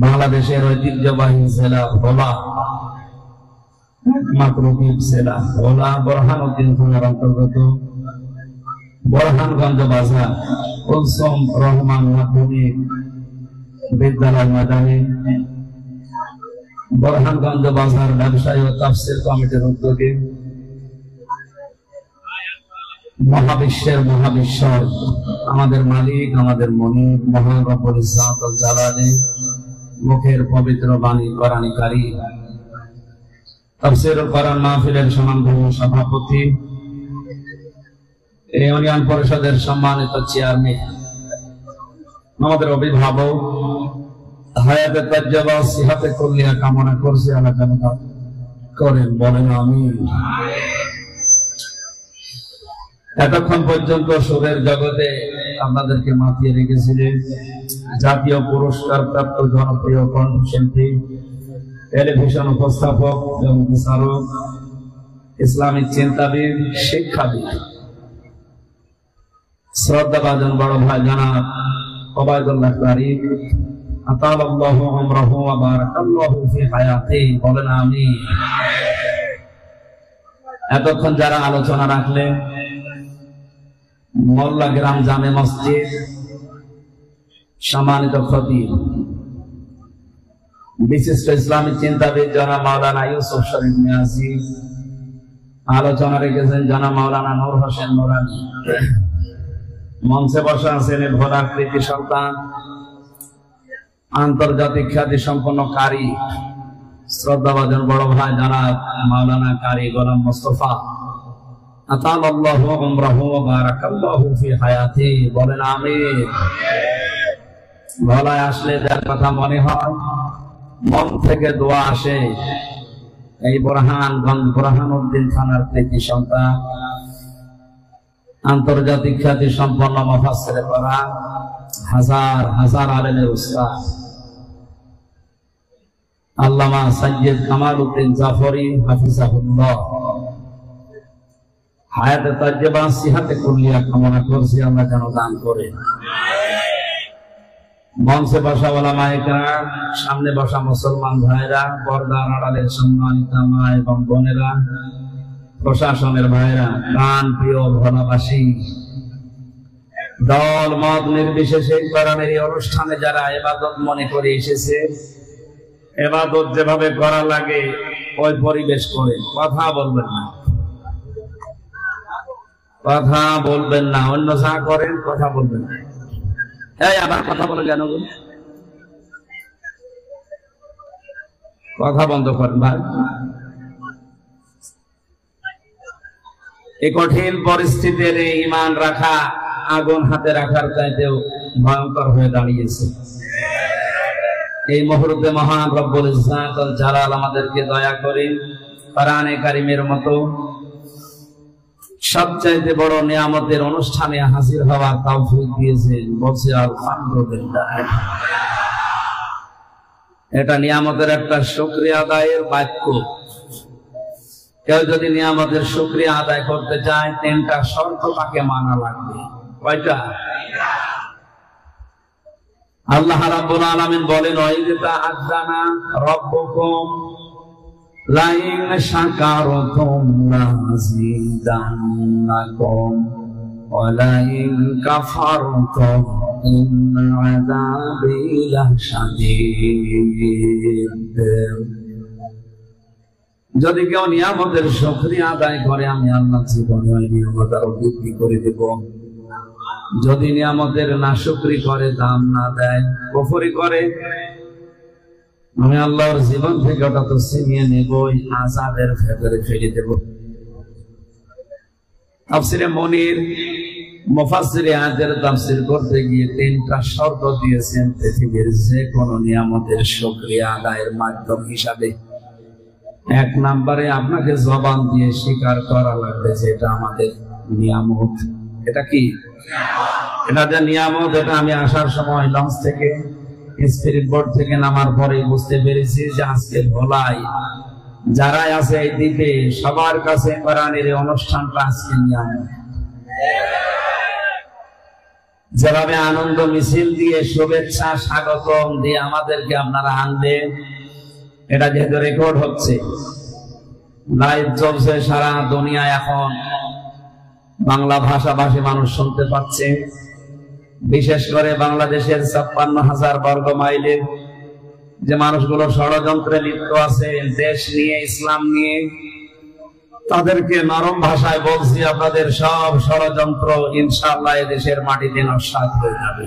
বাংলাদেশের ঐতিহ্যবাহী জেলা ভোলা, মাকরুদ্বীপ জেলা ভোলা বোরহানউদ্দিন থানার অন্তর্গত বোরহানগঞ্জ বাজার কুলসুম রহমান মাধ্যমিক বিদ্যালয় ময়দানে বোরহানগঞ্জ বাজার ব্যবসায়ী ও তাফসীর কমিটির উদ্যোগে মহাবিশ্বের মহাবিশ্বর আমাদের মালিক, আমাদের মনিব মহান রব্বুল ইজ্জত ওয়াল জালালি মুখের পবিত্র বাণী কোরআন কারীম তাফসীরুল কোরআন মাহফিলের সম্মাননীয় সভাপতি, ইউনিয়ন পরিষদের সম্মানিত চেয়ারম্যান, আমাদের অভিভাবক, হায়াতে তাজ্জাবা সিহাতে কুল্লিয়া কামনা করছি আল্লাহ যেন করেন, বলেন আমিন। এতক্ষণ পর্যন্ত সুরের জগতে আপনাদেরকে মাতিয়ে রেখেছিলেন জাতীয় পুরস্কার প্রাপ্ত জনপ্রিয় কণ্ঠশিল্পী, টেলিভিশন উপস্থাপক এবং বিচারক, ইসলামিক চিন্তাবিদ, শিক্ষাবিদ, শ্রদ্ধাভাজন বড় ভাই জনাব ওবায়দুল্লাহ কারী, আতালাল্লাহু উমরাহু ওয়া বারাকাল্লাহু ফি হায়াতিহি, বলেন আমিন। এতক্ষণ যারা আলোচনা রাখলেন মোল্লা গ্রাম জামে মসজিদ সম্মানিত খতিব, বিশিষ্ট ইসলামিক চিন্তাবিদ জনাব মাওলানা ইউসুফ শরীফ নিয়াজি, আলোচনা রেখেছেন জনাব মাওলানা নূর হোসেন নুরানী, মঞ্চে বসা আছেন ভোলার কৃতি সন্তান, আন্তর্জাতিক খ্যাতি সম্পন্ন কারি, শ্রদ্ধাভাজন বড় ভাই জনাব মাওলানা কারি গোলাম মোস্তফা, আতালাল্লাহু উমরাহু ওয়া বারাকাল্লাহু ফি হায়াতিহি, বলেন আমিন। গলায় আসলে যার কথা মনে হয়, মন থেকে দোয়া আসে, এই বোরহানউদ্দিন থানার কৃতি সন্তান, আন্তর্জাতিক খ্যাতি সম্পন্ন মুফাসসিরে কোরআন, হাজার হাজার আলেমের উস্তাদ আল্লামা সাইয়্যিদ কামাল উদ্দিন জাফরি হাফিজাহুল্লাহ হায়াতে তাজ্জাবা সিহাতে কুল্লিয়া কামনা করছি আল্লাহ যেন দান করে। মঞ্চে বসা ওলামায়ে কেরাম, সামনে বসা মুসলমান ভাইরা, পর্দার আড়ালের সম্মানিত মা এবং বোনেরা, প্রশাসনের ভাইরা, প্রাণ প্রিয় ভোলাবাসী, দল মত নির্বিশেষে কোরআনের এই অনুষ্ঠানে যারা ইবাদত মনে করে এসেছে, ইবাদত যেভাবে করা লাগে ওই পরিবেশ করে কথা বলবেন না, কথা বলবেন না, অন্য যা করেন কথা বলবেন না। এই আবার কথা বলে কেন? কথা বন্ধ করেন ভাই। এই কঠিন পরিস্থিতিতে ঈমান রাখা আগুন হাতে রাখার চাইতেও ভয়ঙ্কর হয়ে দাঁড়িয়েছে। এই মুহূর্তে মহান রব্বুল ইজ্জত ওয়াল জালাল আমাদেরকে দয়া করে কোরআনে কারীমের মতো সবচাইতে বড় নিয়ামতের অনুষ্ঠানে হাজির হওয়ার তৌফিক দিয়েছেন, বলছি আলহামদুলিল্লাহ। এটা নিয়ামতের একটা শুকরিয়া আদায়ের বাক্য। কেউ যদি নিয়ামতের শুকরিয়া আদায় করতে চায়, তিনটা শর্ত তাকে মানা লাগবে। কয়টা? আল্লাহ রাব্বুল আলামিন বলেন, ওয়াইদা আযানা রাব্বুকুম লাইন শাকারতুম লাযিদান্নাকুম ওয়া লাইন কাফারতুম ইন্না আযাবি লাশাদীদ। যদি কেউ নিয়ামতের শুকরিয়া আদায় করে, আমি আল্লাহ জীবনে ওই নিয়ামত আরো বৃদ্ধি করে দেব। যদি নিয়ামতের নাশুকরি করে, দাম না দেয়, কুফরি করে, আমি আল্লাহর জীবন থেকে ওটা তো ছিনিয়ে নেবই, আযাবের ভেতরে ফেলে দেব। তাফসীরে মুনির মুফাসসিরে আয়াতের তাফসীর করতে গিয়ে তিনটা শর্ত দিয়েছেন পৃথিবীর যে কোনো নিয়ামতের শুকরিয়া আদায়ের মাধ্যম হিসাবে। এক নম্বরে আপনাকে জবান দিয়ে স্বীকার করা লাগবে যে এটা আমাদের নিয়ামত। এটা কি? এটা যে নিয়ামত, এটা আমি আসার সময় লঞ্চ থেকে স্পিরিট বোর্ড থেকে নামার পরে বুঝতে পেরেছি যে আজকে ভোলায় যারা আছে এই দ্বীপে সবার কাছে কোরআনের এই অনুষ্ঠানটা আজকে নিয়ামত। যেভাবে আনন্দ মিছিল দিয়ে শুভেচ্ছা স্বাগতম দিয়ে আমাদেরকে আপনারা আনবেন, এটা যেহেতু রেকর্ড হচ্ছে, লাইভ চলছে সারা দুনিয়া, এখন বাংলা ভাষাভাষী মানুষ শুনতে পাচ্ছে। বিশেষ করে বাংলাদেশের 56,000 বর্গ মাইলে যে মানুষগুলো ষড়যন্ত্রে লিপ্ত আছে দেশ নিয়ে, ইসলাম নিয়ে, তাদেরকে নরম ভাষায় বলছি, আপনাদের সব ষড়যন্ত্র ইনশাআল্লাহ দেশের মাটিতে নস্যাৎ হয়ে যাবে।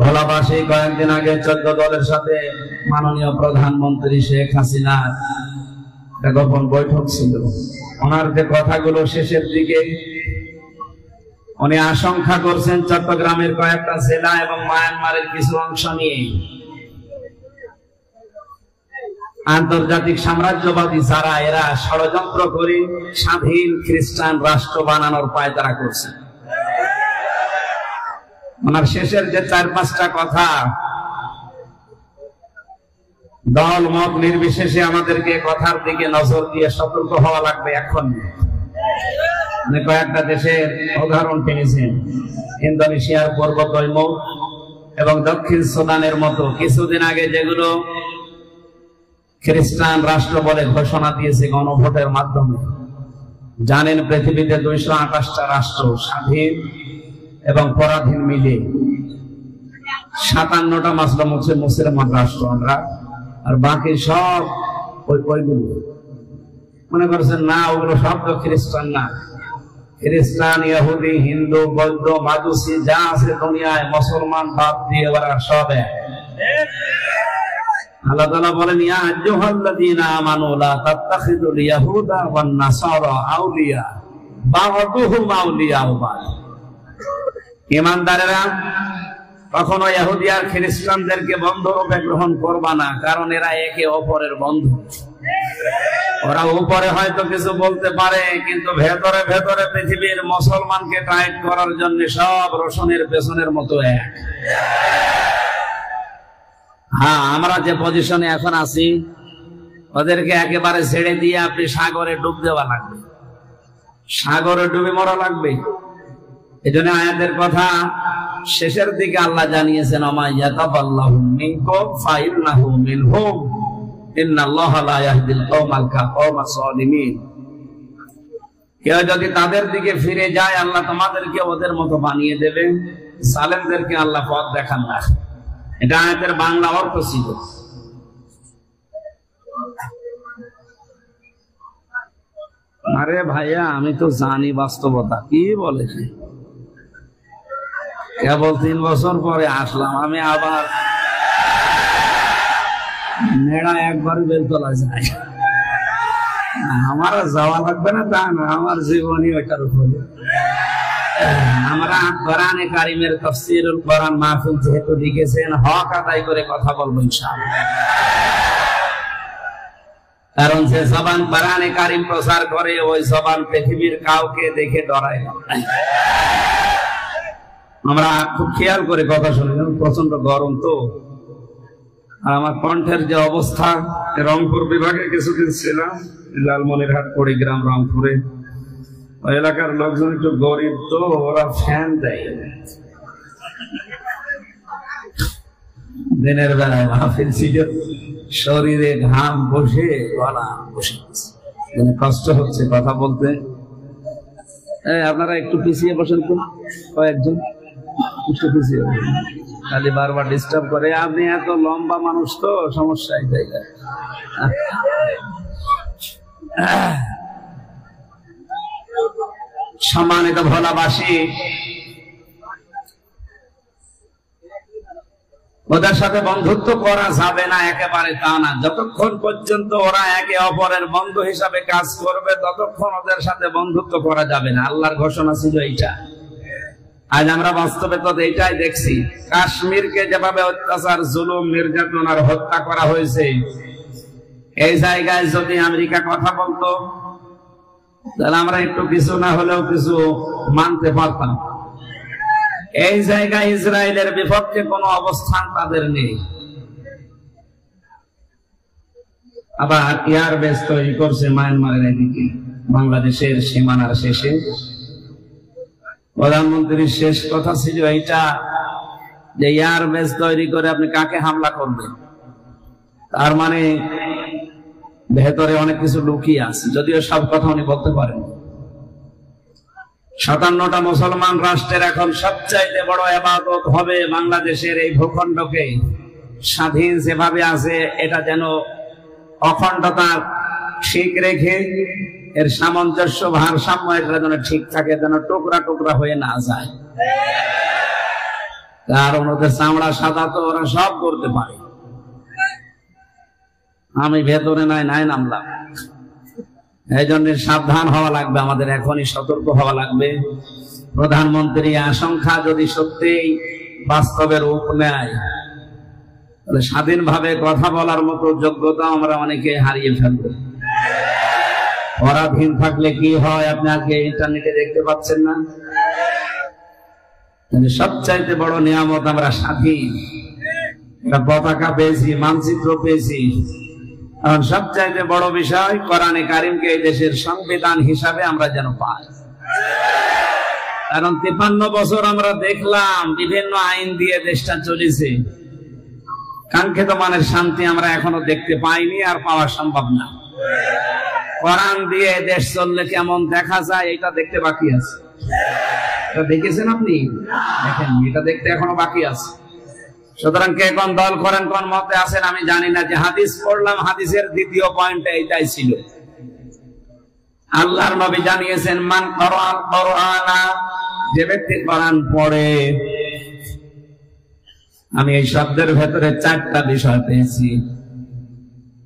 ভোলাবাসী কয়েকদিন আগে 14 দলের সাথে মাননীয় প্রধানমন্ত্রী শেখ হাসিনার একটা গোপন বৈঠক ছিল। ওনার যে কথাগুলো শেষের দিকে উনি আশঙ্কা করছেন চট্টগ্রামের কয়েকটা জেলা এবং মায়ানমারের কিছু অংশ নিয়ে আন্তর্জাতিক সাম্রাজ্যবাদী যারা, এরা ষড়যন্ত্র করে স্বাধীন খ্রিস্টান রাষ্ট্র বানানোর পায়তারা করছে। ওনার শেষের যে 4-5টা কথা, দল মত নির্বিশেষে আমাদেরকে কথার দিকে নজর দিয়ে সতর্ক হওয়া লাগবে। এখন কয়েকটা দেশের উদাহরণ টেনেছেন, ইন্দোনেশিয়ার পূর্ব তৈমুর এবং দক্ষিণ সুদানের মতো কিছুদিন আগে যেগুলো খ্রিস্টান রাষ্ট্র বলে ঘোষণা দিয়েছে গণভোটের মাধ্যমে। জানেন পৃথিবীতে 228টা রাষ্ট্র স্বাধীন এবং পরাধীন মিলে 57টা মুসলমান রাষ্ট্র আমরা, আর বাকি সব ওইগুলো মনে করছেন না, ওগুলো সব তো খ্রিস্টান না। খ্রিস্টান, ইহুদি, হিন্দু, বৌদ্ধ, মাজুসি যা আছে দুনিয়ায়, মুসলমান বাদ দিয়ে ওরা সব এক। আল্লাহ তাআলা বলেন, ইয়া আইয়ুহাল্লাযীনা আমানু লা তাত্তাখিযুল ইয়াহুদা ওয়ান নাসারা আউলিয়া বা'দুহুম আউলিয়াউ বা'দ। ঈমানদারেরা কখনো ইহুদি আর খ্রিস্টানদেরকে বন্ধুরূপে গ্রহণ করবা না, কারণ এরা একে অপরের বন্ধু। ওরা উপরে হয়তো কিছু বলতে পারে, কিন্তু ভেতরে ভেতরে পৃথিবীর মুসলমানকে টাইট করার জন্য সব রসুনের পেছনের মতো এক। হ্যাঁ, আমরা যে পজিশনে এখন আছি, ওদেরকে একেবারে ছেড়ে দিয়ে আপনি সাগরে ডুব দেওয়া লাগবে, সাগরে ডুবে মরা লাগবে। এই জন্য আয়াতের কথা শেষের দিকে আল্লাহ জানিয়েছেন, ওমা ইয়াতাবাল্লাহু মিনকুম ফাইন্নাহু মিনহুম ইন্নাল্লাহা লা ইয়াহদিল কওমাল সালিমিন। কেউ যদি তাদের দিকে ফিরে যায়, আল্লাহ তোমাদেরকে ওদের মতো বানিয়ে দেবে। সালেমদেরকে আল্লাহ পথ দেখান না। এটা আয়াতের বাংলা অর্থ ছিল। আরে ভাইয়া, আমি তো জানি বাস্তবতা কি বলে। কেবল 3 বছর পরে আসলাম, আমি আবার নেড়া একবার বেলতলা যাই। আমার যাওয়া লাগবে না তা না, আমার জীবনই ওইটার উপরে। আমরা কোরআনে কারিমের তাফসীরুল কোরআন মাহফিল যেহেতু লিখেছেন, হক আদায় করে কথা বলবো ইনশাআল্লাহ। কারণ যে জবান কোরআনে কারিম প্রচার করে, ওই জবান পৃথিবীর কাউকে দেখে ডরায় না। আমরা খুব খেয়াল করে কথা শুনি, প্রচন্ড গরম তো। আর আমার কণ্ঠের যে অবস্থা, রংপুর বিভাগে কিছুদিন ছিলাম, লালমনিরহাট, কুড়িগ্রাম, রংপুরে। ওই এলাকার লোকজন একটু গরিব তো, ওরা ফ্যান দেয়। দিনের বেলায় মাহফিল ছিল, শরীরে ঘাম বসে গলা বসে কষ্ট হচ্ছে কথা বলতে। আপনারা একটু পিছিয়ে বসেন তো, কয়েকজন একটু পিছিয়ে বসেন, খালি বারবার ডিস্টার্ব করে। আপনি এত লম্বা মানুষ তো, সমস্যা এই জায়গায়। সম্মানিত ভোলাবাসী, ওদের সাথে বন্ধুত্ব করা যাবে না একেবারে তা না। যতক্ষণ পর্যন্ত ওরা একে অপরের বন্ধু হিসাবে কাজ করবে, ততক্ষণ ওদের সাথে বন্ধুত্ব করা যাবে না। আল্লাহর ঘোষণা ছিল এইটা। আজ আমরা বাস্তবে তো এইটাই দেখছি। কাশ্মীরকে যেভাবে অত্যাচার, জুলুম, নির্যাতন আর হত্যা করা হয়েছে, এই জায়গায় যদি আমেরিকা কথা বলতো তাহলে আমরা একটু কিছু না হলেও কিছু মানতে পারতাম। এই জায়গায় ইসরায়েলের বিপক্ষে কোনো অবস্থান তাদের নেই। আবার এয়ারবেস তৈরি করছে মায়ানমারের এদিকে, বাংলাদেশের সীমানার শেষে। প্রধানমন্ত্রীর শেষ কথা ছিল এইটা যে এয়ারবেস তৈরি করে আপনি কাকে হামলা করবেন, তার মানে ভেতরে অনেক কিছু লুকিয়ে আছে, যদিও সব কথা উনি বলতে পারেন। 57টা মুসলমান রাষ্ট্রের এখন সবচাইতে বড় ইবাদত হবে বাংলাদেশের এই ভূখণ্ডকে স্বাধীন যেভাবে আছে এটা যেন অখণ্ডতা ঠিক রেখে এর সামঞ্জস্য ভারসাম্য এটা যেন ঠিক থাকে, যেন টুকরা টুকরা হয়ে না যায়। কারণ ওদের চামড়া সাদা তো ওরা সব করতে পারে। আমি ভেতরে নাই নামলাম। এই জন্য সাবধান হওয়া লাগবে, আমাদের এখনই সতর্ক হওয়া লাগবে। প্রধানমন্ত্রী আশঙ্কা যদি সত্যিই বাস্তবের রূপ নেয় তাহলে স্বাধীনভাবে কথা বলার মতো যোগ্যতা আমরা অনেকে হারিয়ে ফেলব। পরাধীন থাকলে কি হয় আপনি আজকে ইন্টারনেটে দেখতে পাচ্ছেন না? সবচাইতে বড় নিয়ামত আমরা স্বাধীন, পতাকা পেয়েছি, মানচিত্র পেয়েছি। এখন সবচাইতে বড় বিষয় কোরআনে কারিমকে এই দেশের সংবিধান হিসাবে আমরা যেন পাই। কারণ 53 বছর আমরা দেখলাম বিভিন্ন আইন দিয়ে দেশটা চলেছে, কাঙ্ক্ষিত মানের শান্তি আমরা এখনো দেখতে পাইনি, আর পাওয়া সম্ভব না। কোরআন দিয়ে দেশ চললে কেমন দেখা যায় এটা দেখতে বাকি আছে। এটা দেখেছেন আপনি? দেখেন, এটা দেখতে এখনো বাকি আছে। সুতরাং কে কোন দল করেন, কোন মতে আছেন আমি জানি না। যে হাদিস পড়লাম, হাদিসের দ্বিতীয় পয়েন্টে এটাই ছিল। আল্লাহর নবী জানিয়েছেন, মান করাল কোরআনা, যে ব্যক্তি কোরআন পড়ে। আমি এই শব্দের ভেতরে 4টা বিষয় পেয়েছি।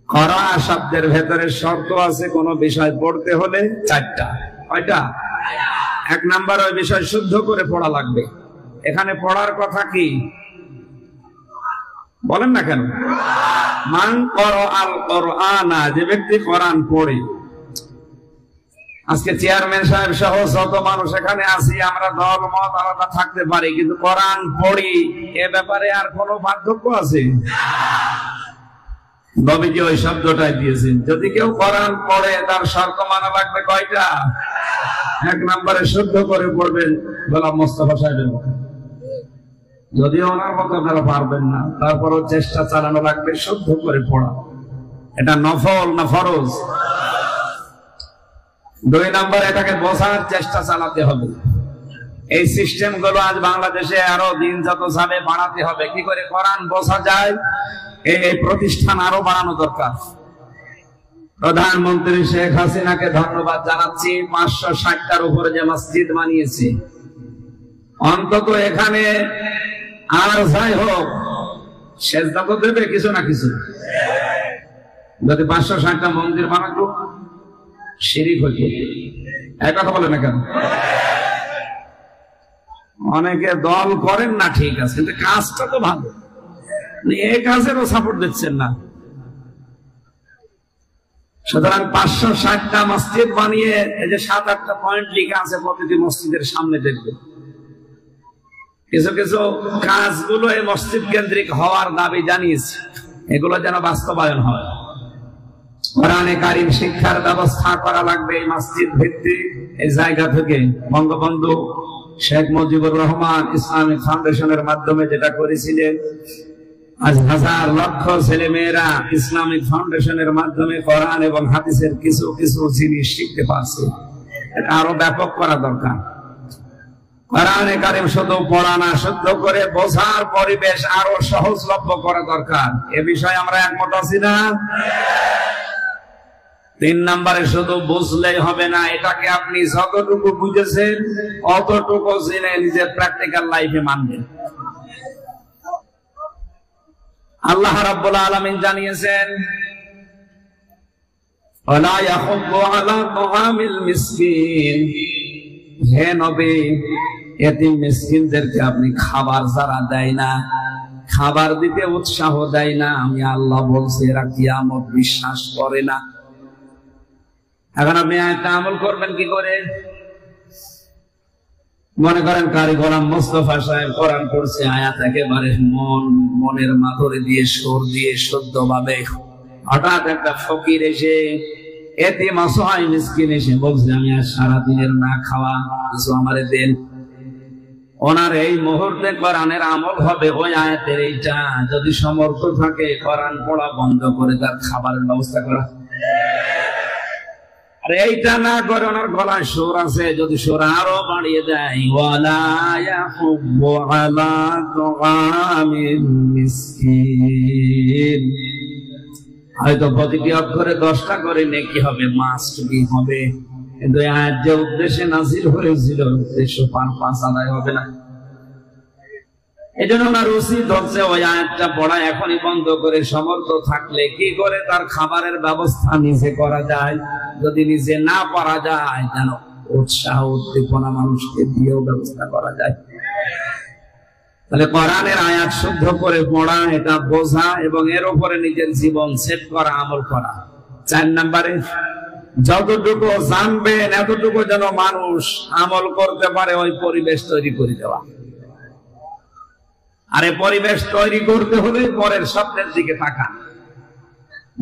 করা শব্দের ভেতরে শর্ত আছে, কোন বিষয় পড়তে হলে 4টা। কয়টা? 1 নাম্বার, ওই বিষয় শুদ্ধ করে পড়া লাগবে। এখানে পড়ার কথা কি বলেন না কেন? মান করাল কোরআনা, যে ব্যক্তি কোরআন পড়ে। আজকে চেয়ারম্যান সাহেব সহ যত মানুষ এখানে আছি, আমরা দল মত আলাদা থাকতে পারি, কিন্তু কোরআন পড়ি এ ব্যাপারে আর কোন পার্থক্য আছে? নবীজি ওই শব্দটাই দিয়েছেন। যদি কেউ কোরআন পড়ে তার শর্ত মানা লাগবে কয়টা? 1 নম্বরে শুদ্ধ করে পড়বেন গোলাম মোস্তফা সাহেবের মতো। যদিও ওনার মতো আপনারা পারবেন না, তারপরও চেষ্টা চালানো লাগবে শুদ্ধ করে পড়া। এটা নফল না ফরজ? 2 নম্বর, এটাকে বোঝার চেষ্টা চালাতে হবে। এই সিস্টেম গুলো আজ বাংলাদেশে আরো দিন যত যাবে বাড়াতে হবে। কি করে কোরআন বোঝা যায়, এই প্রতিষ্ঠান আরো বাড়ানো দরকার। প্রধানমন্ত্রী শেখ হাসিনাকে ধন্যবাদ জানাচ্ছি, 560টার উপরে যে মসজিদ বানিয়েছে। অন্তত এখানে আর যাই হোক সেজদা তো দেবে কিছু না কিছু। যদি 560টা মন্দির বানাতো শিরিক হইত। এক কথা বলে না কেন? অনেকে দল করেন না, ঠিক আছে, কিন্তু কাজটা তো ভালো, এই কাজেরও সাপোর্ট দিচ্ছেন না। সুতরাং 560টা মসজিদ বানিয়ে এই যে 7-8টা পয়েন্ট লিখা আছে প্রতিটি মসজিদের সামনে দেখবে। কিছু কিছু কাজগুলো এই মসজিদ কেন্দ্রিক হওয়ার দাবি জানিয়েছে, এগুলো যেন বাস্তবায়ন হয়। কোরআনে কারিম শিক্ষার ব্যবস্থা করা লাগবে এই মসজিদ ভিত্তিক। এই জায়গা থেকে বঙ্গবন্ধু শেখ মুজিবুর রহমান ইসলামিক ফাউন্ডেশনের মাধ্যমে যেটা করেছিলেন, আজ হাজার লক্ষ ছেলে মেয়েরা ইসলামিক ফাউন্ডেশনের মাধ্যমে কোরআন এবং হাদিসের কিছু কিছু জিনিস শিখতে পারছে। এটা আরো ব্যাপক করা দরকার। কোরআনে কারিম শুধু পড়া না, শুদ্ধ করে বোঝার পরিবেশ আরো সহজলভ্য করা দরকার। এ বিষয়ে আমরা একমত আছি না? 3 নম্বরে, শুধু বুঝলেই হবে না, এটাকে আপনি যতটুকু বুঝেছেন অতটুকু জেনে নিজের প্র্যাকটিক্যাল লাইফে মানবেন। আল্লাহ রাব্বুল আলামিন জানিয়েছেন, ওয়ালা ইয়াহুব্বু আলা তুআমিল মিসকিন, হে নবী, এতিম মিসকিনদেরকে আপনি খাবার যারা দেয় না খাবার দিতে উৎসাহ দেয় না। আমি আল্লাহ বলছি এরা কিয়ামত বিশ্বাস করে না। এখন আপনি আয়াতটা আমল করবেন কি করে? মনে করেন কারি গোলাম মোস্তফা সাহেব কোরআন পড়ছে, আয়াত একেবারে মনের মাধুরী দিয়ে সুর দিয়ে শুদ্ধ ভাবে, হঠাৎ একটা ফকির এসে এতিম অসহায় মিসকিন এসে বলছে আমি আজ সারাদিনের না খাওয়া, কিছু আমারে দেন। ওনার এই মুহূর্তে কোরআনের আমল হবে ওই আয়াতের এইটা। যদি সমর্থ থাকে কোরআন পড়া বন্ধ করে তার খাবারের ব্যবস্থা করা। আর এইটা না করে ওনার গলায় সুর আছে, যদি সুর আরো বাড়িয়ে দেয়, ওয়ালা ইয়াহুব্বু আলা তুআমিল মিসকিন, হয়তো প্রতিটি অক্ষরে 10টা করে নেকি হবে, মাস্ট বি হবে। কিন্তু আয়াত যে উদ্দেশ্যে নাযিল হয়েছিল উদ্দেশ্য পারপাস আদায় হবে না। এই জন্য ওনার উচিত হচ্ছে ওই আয়াতটা পড়া এখনই বন্ধ করে সমর্থ থাকলে কি করে তার খাবারের ব্যবস্থা নিজে করা যায়। যদি নিজে না পারা যায়, যেন উৎসাহ উদ্দীপনা মানুষকে দিয়েও ব্যবস্থা করা যায়। তাহলে কোরআনের আয়াত শুদ্ধ করে পড়া, এটা বোঝা এবং এর উপরে নিজের জীবন সেট করা, আমল করা। 4 নম্বরে যতটুকু জানবেন এতটুকু যেন মানুষ আমল করতে পারে, ওই পরিবেশ তৈরি করে দেওয়া। আরে পরিবেশ তৈরি করতে হলে পরের শব্দের দিকে তাকান।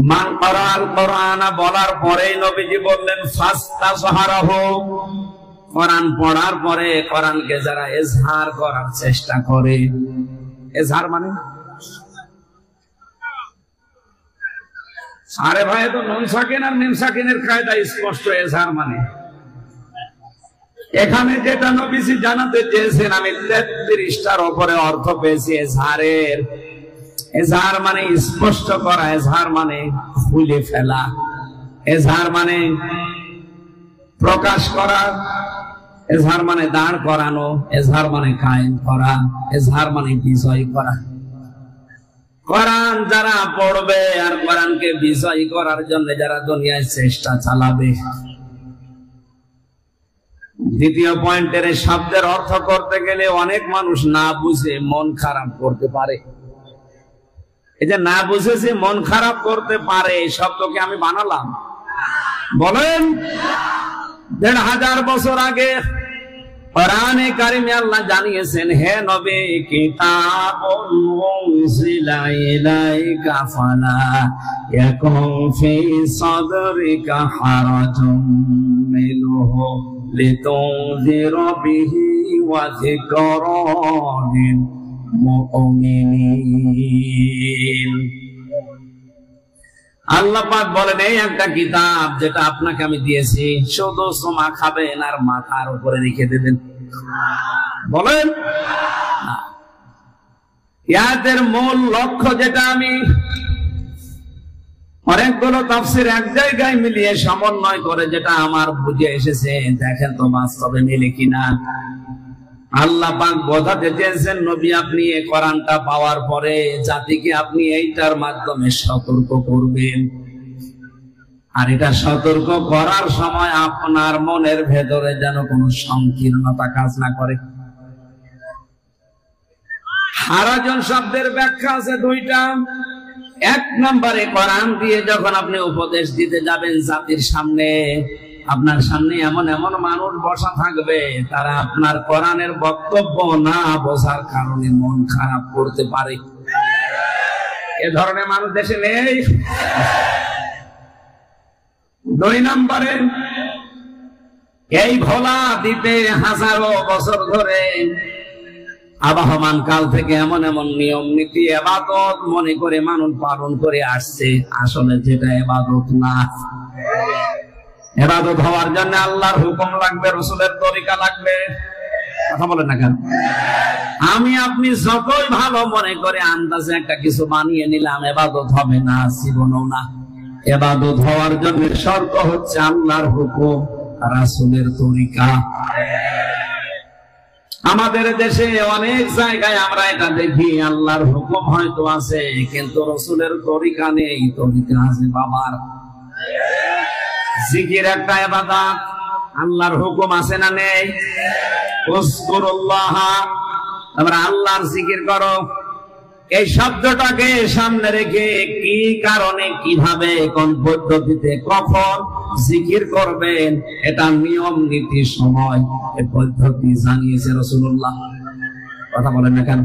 মান করাল কোরআন বলার পরেই নবীজি বললেন ফাস্তাযহারাহু, কোরআন পড়ার পরে কোরআনকে যারা ইজহার করার চেষ্টা করে। ইজহার মানে আরে ভাই তো নুন সাকিন আর মিম সাকিনের কায়দা স্পষ্ট। ইজহার মানে এখানে যেটা নবীজি জানাতে চেয়েছেন, আমি 33টার উপরে অর্থ পেয়েছি ইজহারের। ইজহার মানে স্পষ্ট করা, ইজহার মানে খুলে ফেলা, ইজহার মানে প্রকাশ করা, ইজহার মানে দাঁড় করানো, ইজহার মানে কায়েম করা, ইজহার মানে বিজয় করা। কোরআন যারা পড়বে আর কোরআনকে বিজয় করার জন্য যারা দুনিয়ায় চেষ্টা চালাবে। দ্বিতীয় পয়েন্টের শব্দের অর্থ করতে গেলে অনেক মানুষ না বুঝে মন খারাপ করতে পারে। এই যে না বুঝেছে মন খারাপ করতে পারে, এই শব্দকে আমি বানালাম। বলেন 1500 বছর আগে কোরআনে কারিমে আল্লাহ জানিয়েছেন, হে নবী কিতাবুন উনজিলা ইলাইকা ফালা ইয়াকুন ফি সাদরিকা হারাজুম মিনহু লিতুনযিরা বিহি ওয়া যিকরা লিল মুমিনিন। আল্লাহ পাক বলেন এই একটা কিতাব যেটা আপনাকে আমি দিয়েছি, শুধু সোমা খাবেন আর মাথার উপরে রেখে দেবেন। বলেন ইয়াদের মূল লক্ষ্য যেটা আমি অনেকগুলো তাফসীর এক জায়গায় মিলিয়ে সমন্বয় করে যেটা আমার বুঝে এসেছে, দেখেন তো বাস্তবে মিলে কিনা। আল্লাহ পাক বোঝাতে চেয়েছেন নবী আপনি এই কোরআনটা পাওয়ার পরে জাতিকে আপনি এইটার মাধ্যমে সতর্ক করবেন। আর এটা সতর্ক করার সময় আপনার মনের ভেতরে যেন কোনো সংকীর্ণতা কাজ না করে। হারাজন শব্দের ব্যাখ্যা আছে 2টা। 1 নম্বরে কোরআন দিয়ে যখন আপনি উপদেশ দিতে যাবেন জাতির সামনে, আপনার সামনে এমন এমন মানুষ বসা থাকবে তারা আপনার কোরআনের বক্তব্য না বোঝার কারণে মন খারাপ করতে পারে। এ ধরনের মানুষ দেশে নেই। 2 নম্বরে এই ভোলা দ্বীপে হাজারো বছর ধরে আবহমান কাল থেকে এমন এমন নিয়ম নীতি ইবাদত মনে করে মানুষ পালন করে আসছে, আসলে যেটা ইবাদত না। ইবাদত হওয়ার জন্য আল্লাহর হুকুম লাগবে, রাসূলের তরিকা লাগবে। কথা বলেন না কেন? আমি আপনি যতই ভালো মনে করে আন্দাজে একটা কিছু বানিয়ে নিলাম, ইবাদত হবে না, জীবনও না। ইবাদত হওয়ার জন্য শর্ত হচ্ছে আল্লাহর হুকুম, রাসূলের তরিকা। আমাদের দেশে অনেক জায়গায় আমরা এটা দেখি, আল্লাহর হুকুম হয়তো আছে কিন্তু রাসূলের তরিকা নেই। তরিকা আছে বাবার। জিকির একটা ইবাদত, আল্লাহর হুকুম আছে না নেই? উযকুরুল্লাহ, তোমরা আল্লাহর জিকির করো। এই শব্দটাকে সামনে রেখে কি কারণে, কিভাবে, কোন পদ্ধতিতে, কখন জিকির করবেন, এটা নিয়ম নীতি, সময়, এই পদ্ধতি জানিয়েছে রাসূলুল্লাহ। কথা বলেন না কেন?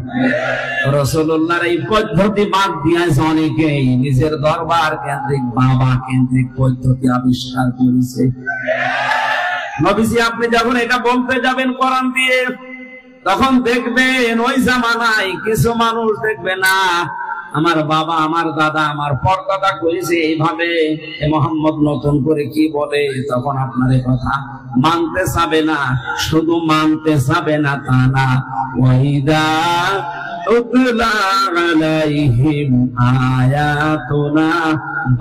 রাসূলুল্লাহর এই পদ্ধতি বাদ দিয়েছে অনেকেই নিজের দরবার কেন্দ্রিক, বাবা কেন্দ্রিক পদ্ধতি আবিষ্কার করেছে। নবীজি আপনি যখন এটা বলতে যাবেন কোরআন দিয়ে, তখন দেখবেন ওই জামানায় কিছু মানুষ দেখবে না আমার বাবা, আমার দাদা, আমার পরদাদা করেছে এইভাবে, মোহাম্মদ নতুন করে কি বলে, তখন আপনার এই কথা মানতে চাবে না। শুধু মানতে চাবে না তা না, ওয়াইদা তুতলা আলাইহিম আয়াতুনা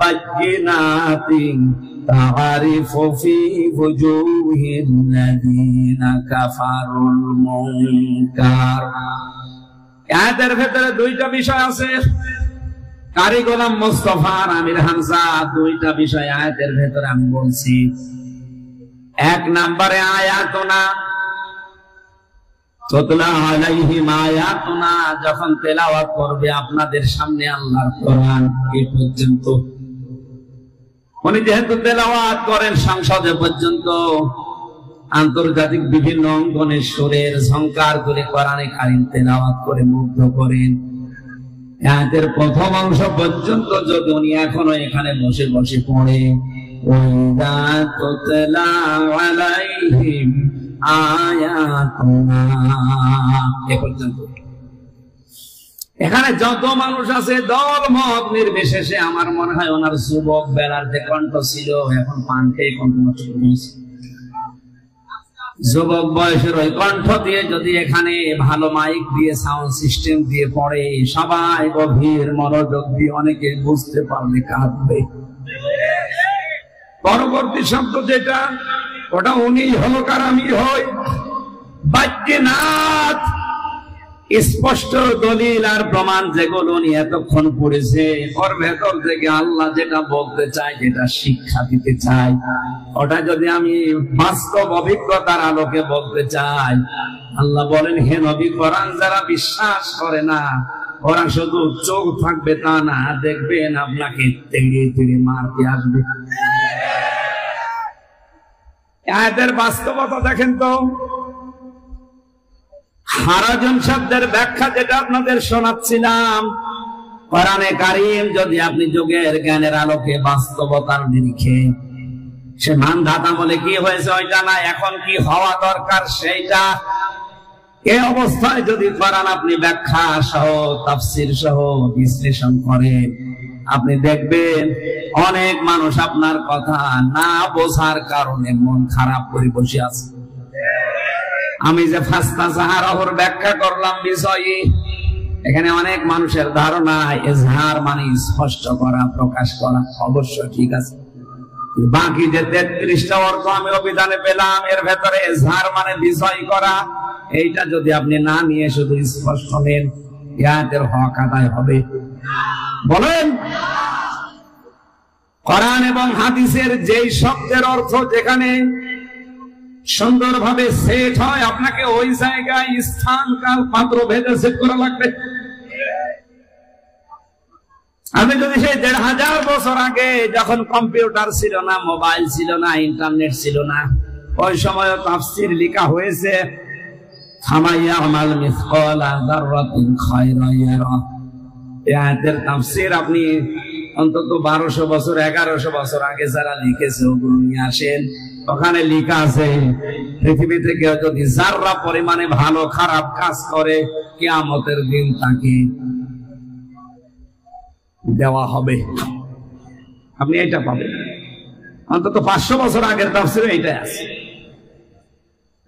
বায়্যিনাতিন তা'রিফু ফি ওয়ুজুহিল লাযীনা কাফারুল মুনকার। আয়াতের ভেতরে দুইটা বিষয় আছে। কারি গোলাম মোস্তফা আর আমির হামজা দুইটা বিষয় আয়াতের ভেতরে আমি বলছি। এক নম্বরে আয়াতুনা, তুতলা আলাইহিম আয়াতুনা, যখন তেলাওয়াত করবে আপনাদের সামনে আল্লাহর কোরআন, এই পর্যন্ত উনি যেহেতু তেলাওয়াত করেন সংসদে পর্যন্ত, আন্তর্জাতিক বিভিন্ন অঙ্গনের সুরের ঝংকার করে কোরআনে কারীম তেলাওয়াত করে মুগ্ধ করেন। আয়াতের প্রথম অংশ পর্যন্ত যদি উনি এখনো এখানে বসে বসে পড়ে, ওয়াইদা তুতলা আলাইহিম আয়াতুনা, এ পর্যন্ত। এখানে যত মানুষ আছে দল মত নির্বিশেষে, আমার মনে হয় ওনার যুবক বেলার যে কণ্ঠ ছিল এখন পান্তে কণ্ঠ নষ্ট হয়েছে। যুবক বয়সের ওই কণ্ঠ দিয়ে যদি এখানে ভালো মাইক দিয়ে সাউন্ড সিস্টেম দিয়ে পড়ে, সবাই গভীর মনোযোগ দিয়ে অনেকে বুঝতে পারলে কাঁদবে। পরবর্তী শব্দ যেটা, ওটা উনি হোক আর আমি হই, বায়্যিনাত, স্পষ্ট দলিল আর প্রমাণ যেগুলো উনি এতক্ষণ পড়েছে, ওর ভেতর থেকে আল্লাহ যেটা বলতে চায়, যেটা শিক্ষা দিতে চায়, ওটা যদি আমি বাস্তব অভিজ্ঞতার আলোকে বলতে চাই, আল্লাহ বলেন, হে নবী, কোরআন যারা বিশ্বাস করে না ওরা শুধু চোখ থাকবে তা না, দেখবেন আপনাকে তেড়ে তেড়ে মারতে আসবে। আয়াতের বাস্তবতা দেখেন তো। হারাজন শব্দের ব্যাখ্যা যেটা আপনাদের শোনাচ্ছিলাম, কোরআনে কারীম যদি আপনি যুগের জ্ঞানের আলোকে বাস্তবতার নিরিখে, সে মানধাতা বলে কি হয়েছে ওইটা না, এখন কি হওয়া দরকার সেইটা, এই অবস্থায় যদি কোরআন আপনি ব্যাখ্যা সহ তাফসীর সহ বিশ্লেষণ করেন, আপনি দেখবেন অনেক মানুষ আপনার কথা না বোঝার কারণে মন খারাপ করে বসে আছে। আমি যে ফাস্তা সাহারাহর ব্যাখ্যা করলাম বিষয়ে, এখানে অনেক মানুষের ধারণা ইজহার মানে স্পষ্ট করা, প্রকাশ করা, অবশ্য ঠিক আছে। বাকি যে 33টা অর্থ আমি অভিধানে পেলাম, এর ভেতরে ইজহার মানে বিষয় করা, এইটা যদি আপনি না নিয়ে শুধু স্পষ্ট নেন, আয়াতের হক আদায় হবে? বলেন। কোরআন এবং হাদিসের যেই শব্দের অর্থ যেখানে সুন্দরভাবে সেট হয়, আপনাকে ওই জায়গায় স্থান কাল পাত্র ভেদে সেট করা লাগবে। আমি যদি সেই 1500 বছর আগে, যখন কম্পিউটার ছিল না, মোবাইল ছিল না, ইন্টারনেট ছিল না, ওই সময় তাফসীর লেখা হয়েছে, তাফসীর আপনি অন্তত 1200 বছর 1100 বছর আগে যারা লিখেছে ওগুলো নিয়ে আসেন, ওখানে লেখা আছে পৃথিবী থেকে যদি যাররা পরিমাণে ভালো খারাপ কাজ করে, কিয়ামতের দিন তাকে দেওয়া হবে। আপনি এটা পাবেন। অন্তত 500 বছর আগের তাফসীরে এইটাই আছে।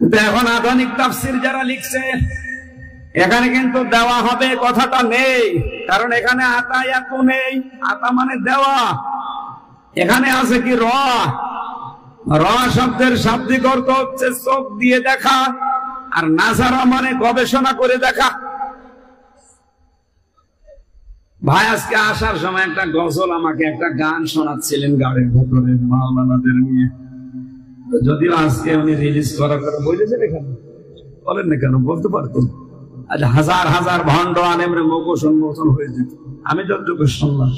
কিন্তু এখন আধুনিক তাফসীর যারা লিখছে, এখানে কিন্তু দেওয়া হবে কথাটা নেই, কারণ এখানে আতায়াতু নেই। আতা মানে দেওয়া, এখানে আছে কি র। র শব্দের শাব্দিক অর্থ হচ্ছে চোখ দিয়ে দেখা, আর নাজারা মানে গবেষণা করে দেখা। ভাই আজকে আসার সময় একটা গজল, আমাকে একটা গান শোনাচ্ছিলেন গাড়ির ভেতরে মাওলানাদের নিয়ে, যদিও আজকে উনি রিলিজ করার কথা বলেছেন। এখানে বলেন না কেন, বলতে পারতেন। আজ হাজার হাজার ভণ্ড আলেমের মুখোশ উন্মোচন হয়ে যেত। আমি যতটুকু শুনলাম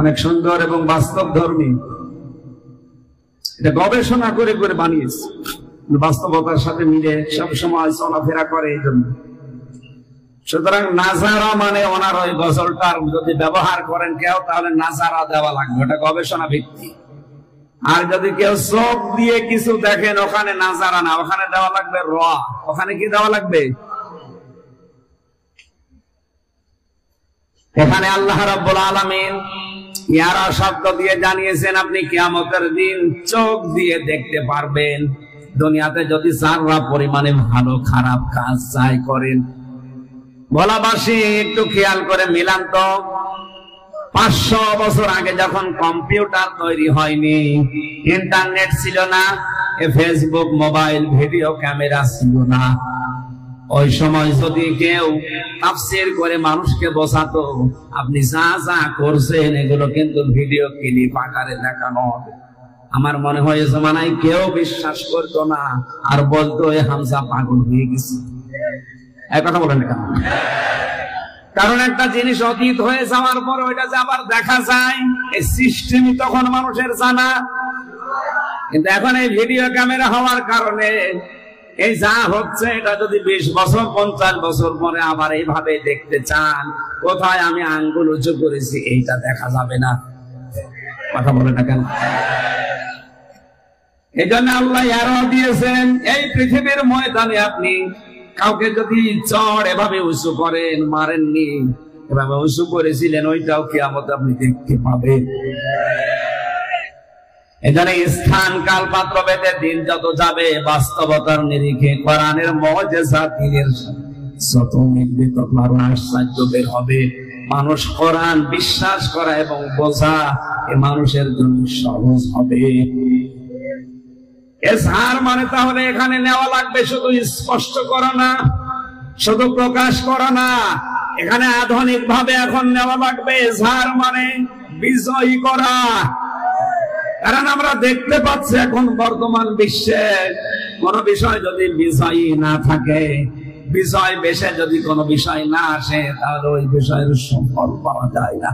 অনেক সুন্দর এবং বাস্তব ধর্মী, এটা গবেষণা করে করে বানিয়েছে, বাস্তবতার সাথে মিলে সবসময় চলাফেরা করে এই জন্য। সুতরাং নাজারা মানে ওনার ওই গজলটার যদি ব্যবহার করেন কেউ, তাহলে নাজারা দেওয়া লাগবে, ওটা গবেষণা ভিত্তিক। আর যদি কেউ চোখ দিয়ে কিছু দেখেন, ওখানে নাজারা না, ওখানে দেওয়া লাগবে র। ওখানে কি দেওয়া লাগবে? এখানে আল্লাহ রাব্বুল আলামিন ইয়ারা শব্দ দিয়ে জানিয়েছেন আপনি কিয়ামতের দিন চোখ দিয়ে দেখতে পারবেন। দুনিয়াতে যদি যারা পরিমাণে ভালো খারাপ কাজ যাই করেন, ভোলাবাসী একটু খেয়াল করে মিলান তো, 500 বছর আগে যখন কম্পিউটার তৈরি হয়নি, ইন্টারনেট ছিল না, ফেসবুক, মোবাইল, ভিডিও ক্যামেরা ছিল না, ওই সময় যদি কেউ তাফসীর করে মানুষকে বোঝাতো আপনি যা যা করছেন এগুলো কিন্তু ভিডিও ক্লিপ আকারে দেখানো হবে, আমার মনে হয় এই জমানায় কেউ বিশ্বাস করতো না, আর বলতো এই হামজা পাগল হয়ে গেছে। এক কথা বলেন কেন? কারণ একটা জিনিস অতীত হয়ে যাওয়ার পর ওইটা যে আবার দেখা যায়, এই সিস্টেমই তখন মানুষের জানা। কিন্তু এখন এই ভিডিও ক্যামেরা হওয়ার কারণে এই যা হচ্ছে এটা যদি 20 বছর 50 বছর পরে আবার এইভাবে দেখতে চান, কোথায় আমি আঙ্গুল উঁচু করেছি এইটা দেখা যাবে না। কথা বলে না কেন? এই জন্য আল্লাহ আরো দিয়েছেন, এই পৃথিবীর ময়দানে আপনি কাউকে যদি চড় এভাবে উঁচু করেন, মারেননি, এভাবে উঁচু করেছিলেন, ওইটাও কিয়ামতে আপনি দেখতে পাবেন। এখানে স্থান কাল পাত্র ভেদে দিন যত যাবে, বাস্তবতার নিরিখে কোরআনের মুজিজা দিনের যত মিলবে তত আরো আশ্চর্য বের হবে। মানুষ কোরআন বিশ্বাস করা এবং বোঝা এ মানুষের জন্য সহজ হবে। এজহার মানে তাহলে এখানে নেওয়া লাগবে শুধু স্পষ্ট করা না, শুধু প্রকাশ করা না, এখানে আধুনিক ভাবে এখন নেওয়া লাগবে এজহার মানে বিজয়ী করা। কারণ আমরা দেখতে পাচ্ছি এখন বর্তমান বিশ্বে কোন বিষয় যদি বিজয়ী না থাকে, বিজয় বেশে যদি কোন বিষয় না আসে, তাহলে ওই বিষয়ের সফল পাওয়া যায় না।